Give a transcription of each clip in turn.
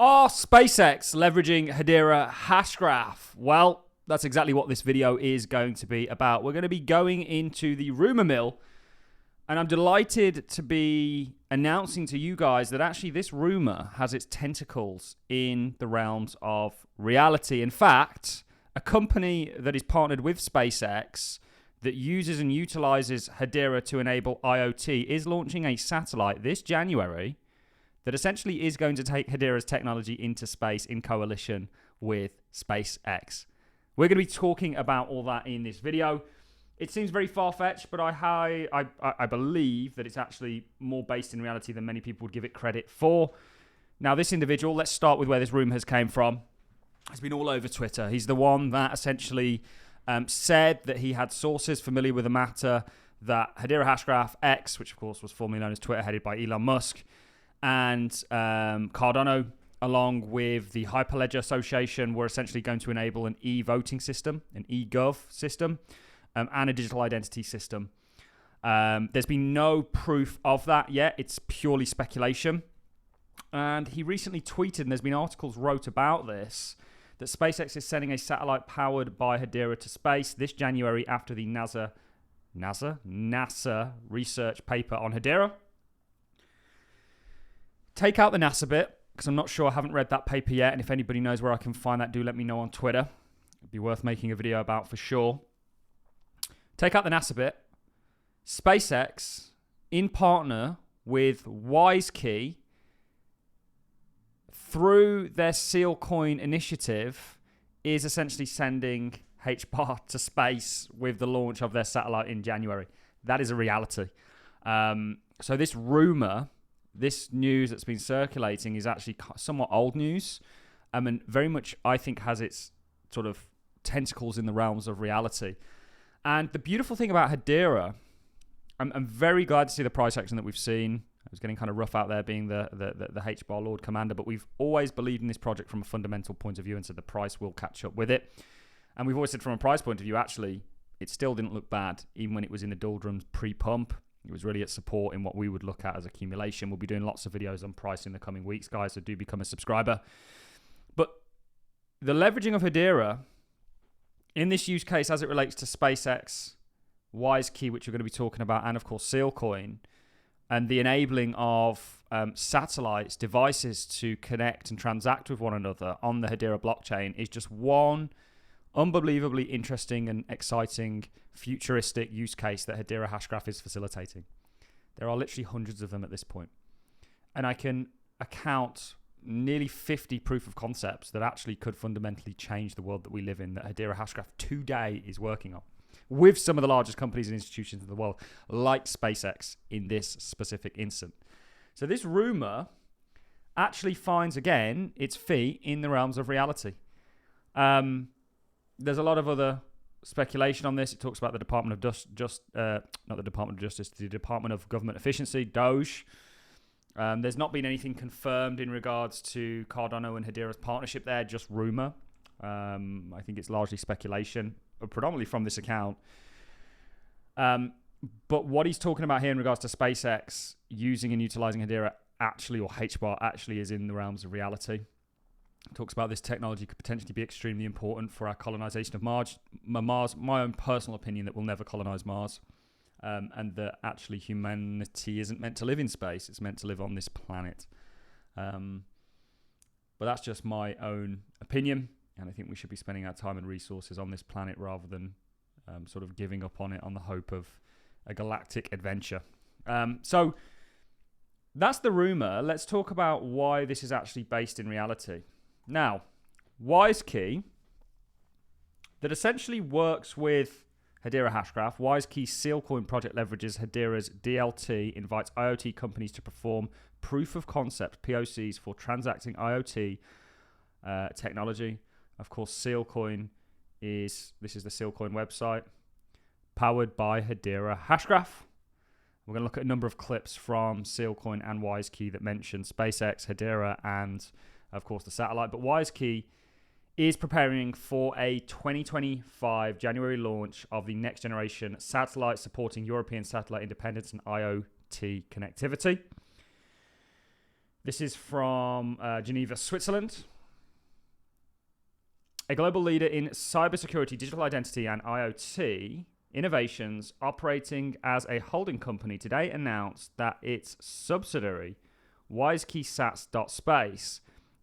Are SpaceX leveraging Hedera Hashgraph? Well, that's exactly what this video is going to be about. We're going to be going into the rumor mill, and I'm delighted to be announcing to you guys that actually this rumor has its tentacles in the realms of reality. In fact, a company that is partnered with SpaceX that uses and utilizes Hedera to enable IoT is launching a satellite this January that essentially is going to take Hedera's technology into space in coalition with SpaceX. We're going to be talking about all that in this video. It seems very far-fetched, but I believe that it's actually more based in reality than many people would give it credit for. Now, this individual, let's start with where this rumor has came from. It's been all over Twitter. He's the one that essentially said that he had sources familiar with the matter that Hedera Hashgraph X, which of course was formerly known as Twitter, headed by Elon Musk, and Cardano, along with the Hyperledger Association, were essentially going to enable an e-voting system, an e-gov system, and a digital identity system. There's been no proof of that yet. It's purely speculation. And he recently tweeted, and there's been articles wrote about this, that SpaceX is sending a satellite powered by Hedera to space this January after the NASA research paper on Hedera. Take out the NASA bit, because I'm not sure. I haven't read that paper yet, and if anybody knows where I can find that, do let me know on Twitter. It'd be worth making a video about for sure. Take out the NASA bit. SpaceX, in partner with Wisekey, through their SEALCOIN initiative, is essentially sending HBAR to space with the launch of their satellite in January. That is a reality. So this rumor, this news that's been circulating, is actually somewhat old news, and very much, I think, has its sort of tentacles in the realms of reality. And the beautiful thing about Hedera, I'm very glad to see the price action that we've seen. I was getting kind of rough out there being the HBAR Lord Commander, but we've always believed in this project from a fundamental point of view and said the price will catch up with it. And we've always said from a price point of view, actually, it still didn't look bad, even when it was in the doldrums pre-pump. It was really at support in what we would look at as accumulation. We'll be doing lots of videos on price in the coming weeks, guys, so do become a subscriber. But the leveraging of Hedera in this use case as it relates to SpaceX, Wisekey, which we're going to be talking about, and of course SealCoin, and the enabling of satellites, devices to connect and transact with one another on the Hedera blockchain is just one unbelievably interesting and exciting futuristic use case that Hedera Hashgraph is facilitating. There are literally hundreds of them at this point. And I can account nearly 50 proof of concepts that actually could fundamentally change the world that we live in, that Hedera Hashgraph today is working on, with some of the largest companies and institutions in the world, like SpaceX in this specific instant. So this rumor actually finds, again, its feet in the realms of reality. There's a lot of other speculation on this. It talks about the Department of not the Department of Justice, the Department of Government Efficiency, DOGE. There's not been anything confirmed in regards to Cardano and Hedera's partnership there, just rumor. I think it's largely speculation, predominantly from this account. But what he's talking about here in regards to SpaceX using and utilizing Hedera actually, or HBAR actually, is in the realms of reality. Talks about this technology could potentially be extremely important for our colonization of Mars. My own personal opinion that we'll never colonize Mars. And that actually humanity isn't meant to live in space. It's meant to live on this planet. But that's just my own opinion. And I think we should be spending our time and resources on this planet rather than sort of giving up on it on the hope of a galactic adventure. So that's the rumor. Let's talk about why this is actually based in reality. Now, Wisekey, that essentially works with Hedera Hashgraph. Wisekey's SealCoin project leverages Hedera's DLT, invites IoT companies to perform proof of concept, POCs, for transacting IoT technology. Of course, SealCoin this is the SealCoin website, powered by Hedera Hashgraph. We're going to look at a number of clips from SealCoin and Wisekey that mention SpaceX, Hedera, and of course the satellite. But Wisekey is preparing for a 2025 January launch of the next generation satellite supporting European satellite independence and IoT connectivity. This is from Geneva, Switzerland. A global leader in cybersecurity, digital identity, and IoT innovations operating as a holding company today announced that its subsidiary, Wisekey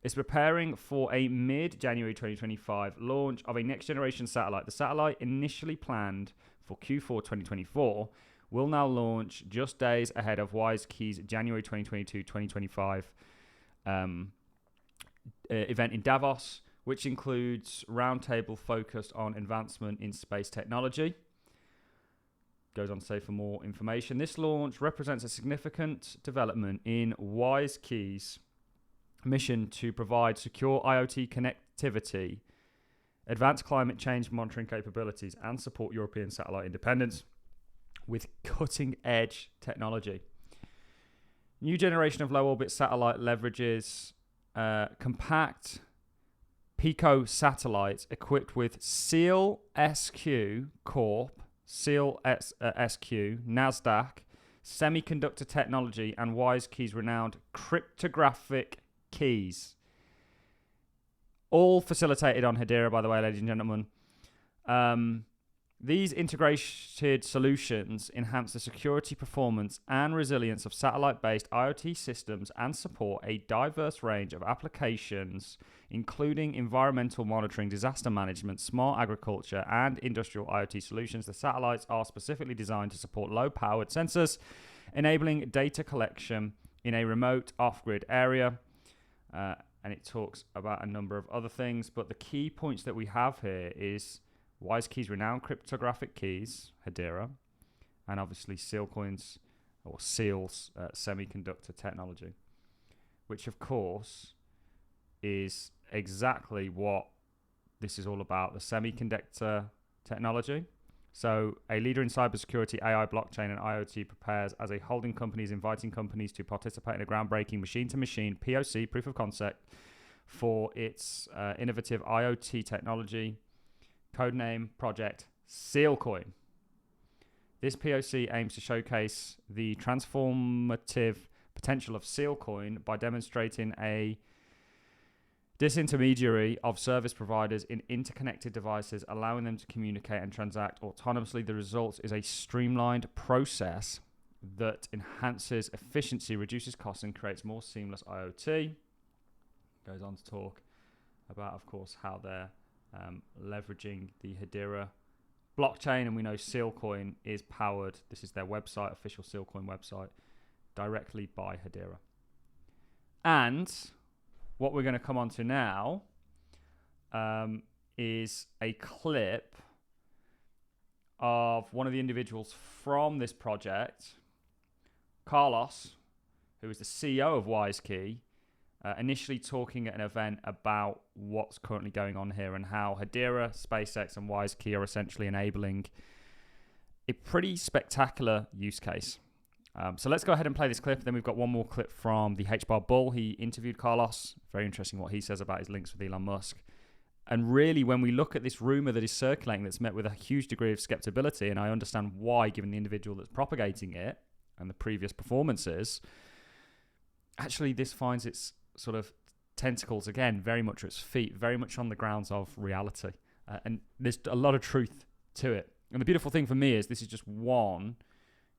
is preparing for a mid-January 2025 launch of a next-generation satellite. The satellite, initially planned for Q4 2024, will now launch just days ahead of Wisekey's January 2022-2025 event in Davos, which includes roundtable focused on advancement in space technology. Goes on to say for more information, this launch represents a significant development in Wisekey's mission to provide secure IoT connectivity, advanced climate change monitoring capabilities, and support European satellite independence with cutting-edge technology. New generation of low-orbit satellite leverages compact Pico satellites equipped with SEALSQ Corp, SQ, NASDAQ, semiconductor technology, and Wisekey's renowned cryptographic keys. All facilitated on Hedera, by the way, ladies and gentlemen. These integrated solutions enhance the security, performance, and resilience of satellite-based IoT systems and support a diverse range of applications, including environmental monitoring, disaster management, smart agriculture, and industrial IoT solutions. The satellites are specifically designed to support low-powered sensors, enabling data collection in a remote off-grid area. And it talks about a number of other things, but the key points that we have here is Wisekey's renowned cryptographic keys, Hedera, and obviously SEALCOIN's or SEAL's semiconductor technology, which of course is exactly what this is all about, the semiconductor technology. So a leader in cybersecurity, AI, blockchain, and IoT prepares as a holding company, is inviting companies to participate in a groundbreaking machine-to-machine POC, proof of concept, for its innovative IoT technology, codename project SEALCOIN. This POC aims to showcase the transformative potential of SEALCOIN by demonstrating a disintermediary of service providers in interconnected devices, allowing them to communicate and transact autonomously. The result is a streamlined process that enhances efficiency, reduces costs, and creates more seamless IoT. Goes on to talk about, of course, how they're leveraging the Hedera blockchain, and we know SEALCOIN is powered, this is their website, official SEALCOIN website, directly by Hedera. And what we're going to come on to now is a clip of one of the individuals from this project, Carlos, who is the CEO of Wisekey, initially talking at an event about what's currently going on here and how Hedera, SpaceX, and Wisekey are essentially enabling a pretty spectacular use case. So let's go ahead and play this clip. Then we've got one more clip from the HBAR Bull. He interviewed Carlos. Very interesting what he says about his links with Elon Musk. And really, when we look at this rumor that is circulating that's met with a huge degree of skepticism, and I understand why, given the individual that's propagating it and the previous performances, actually this finds its sort of tentacles again very much at its feet, very much on the grounds of reality. And there's a lot of truth to it. And the beautiful thing for me is this is just one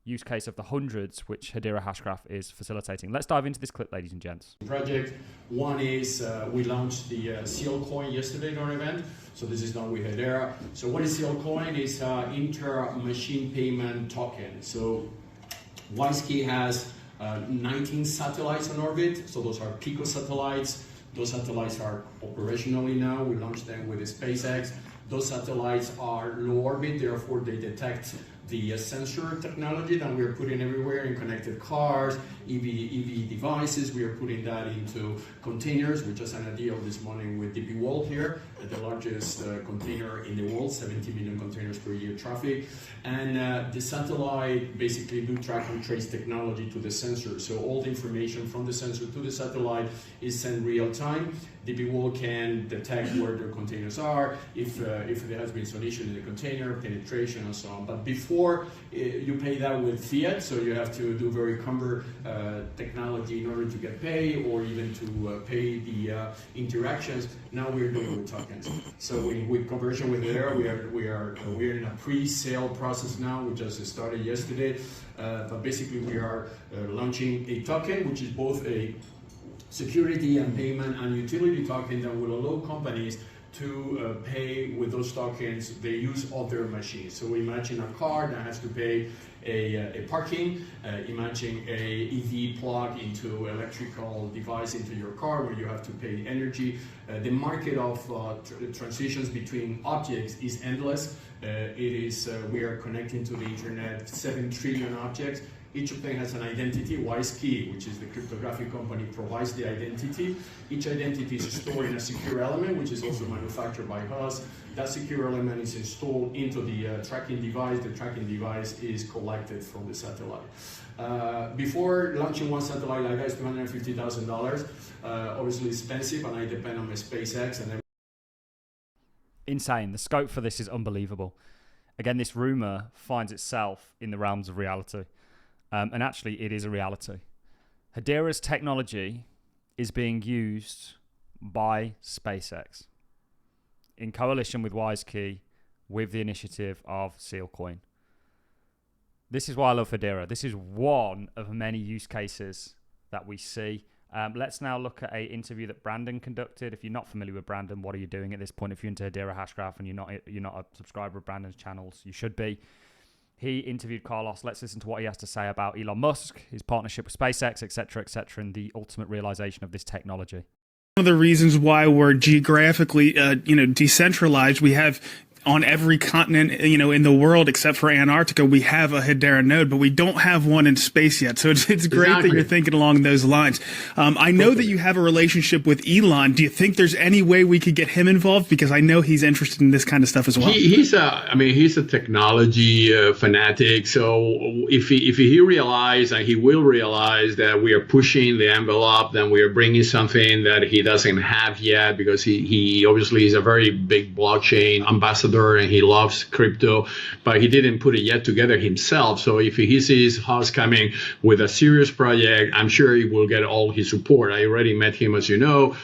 use case of the hundreds which Hedera Hashgraph is facilitating. Let's dive into this clip, ladies and gents. Project one is we launched the SEALCOIN yesterday at our event. So this is done with Hedera. So what is SEALCOIN? It's inter-machine payment token. So Wisekey has 19 satellites on orbit. So those are Pico satellites. Those satellites are operationally now. We launched them with SpaceX. Those satellites are low orbit, therefore they detect the sensor technology that we are putting everywhere in connected cars, EV devices. We are putting that into containers. We just had a deal this morning with DP World here, the largest container in the world, 70 million containers per year traffic. And the satellite basically do track and trace technology to the sensor. So all the information from the sensor to the satellite is sent real time. DB can detect where the containers are, if there has been solution in the container, penetration, and so on. But before, you pay that with fiat, so you have to do very cumbersome technology in order to get paid, or even to pay the interactions. Now we're doing it with tokens. So with conversion with Hedera, we're in a pre-sale process now. We just started yesterday, but basically we are launching a token, which is both a security and payment and utility token that will allow companies to pay with those tokens they use other machines. So imagine a car that has to pay a parking, imagine a EV plug into electrical device into your car where you have to pay energy. The market of transitions between objects is endless. We are connecting to the internet 7 trillion objects. Each of them has an identity. Wisekey, which is the cryptographic company, provides the identity. Each identity is stored in a secure element, which is also manufactured by us. That secure element is installed into the tracking device. The tracking device is collected from the satellite. Before launching one satellite like that is $250,000. Obviously expensive, and I depend on my SpaceX and everything. Insane. The scope for this is unbelievable. Again, this rumor finds itself in the realms of reality. And actually, it is a reality. Hedera's technology is being used by SpaceX in coalition with Wisekey, with the initiative of SEALCOIN. This is why I love Hedera. This is one of many use cases that we see. Let's now look at an interview that Brandon conducted. If you're not familiar with Brandon, what are you doing at this point? If you're into Hedera Hashgraph and you're not a subscriber of Brandon's channels, you should be. He interviewed Carlos. Let's listen to what he has to say about Elon Musk, his partnership with SpaceX, etc., and the ultimate realization of this technology. One of the reasons why we're geographically, decentralized, we have on every continent, in the world except for Antarctica, we have a Hedera node, but we don't have one in space yet. So it's great that you're thinking along those lines. I know that you have a relationship with Elon. Do you think there's any way we could get him involved? Because I know he's interested in this kind of stuff as well. He's a technology fanatic. So if he realizes, and he will realize, that we are pushing the envelope, then we are bringing something that he doesn't have yet, because he obviously is a very big blockchain ambassador and he loves crypto, but he didn't put it yet together himself. So if he sees us coming with a serious project, I'm sure he will get all his support. I already met him, as you know,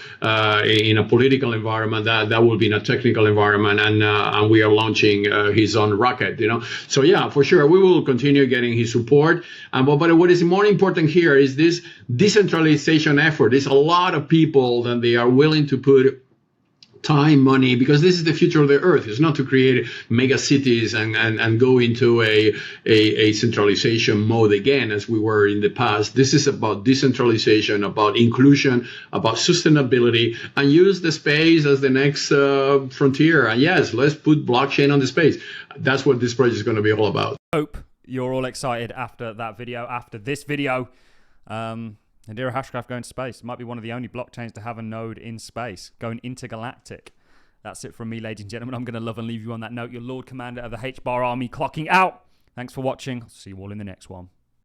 in a political environment. That will be in a technical environment, and we are launching his own rocket. So yeah, for sure we will continue getting his support. But what is more important here is this decentralization effort. There's a lot of people that they are willing to put time, money, because this is the future of the earth. It's not to create mega cities and go into a centralization mode again, as we were in the past. This is about decentralization, about inclusion, about sustainability, and use the space as the next frontier. And yes, let's put blockchain on the space. That's what this project is going to be all about. Hope you're all excited after that video, after this video. Hedera Hashgraph going to space. It might be one of the only blockchains to have a node in space, going intergalactic. That's it from me, ladies and gentlemen. I'm going to love and leave you on that note. Your Lord Commander of the HBAR Army clocking out. Thanks for watching. I'll see you all in the next one.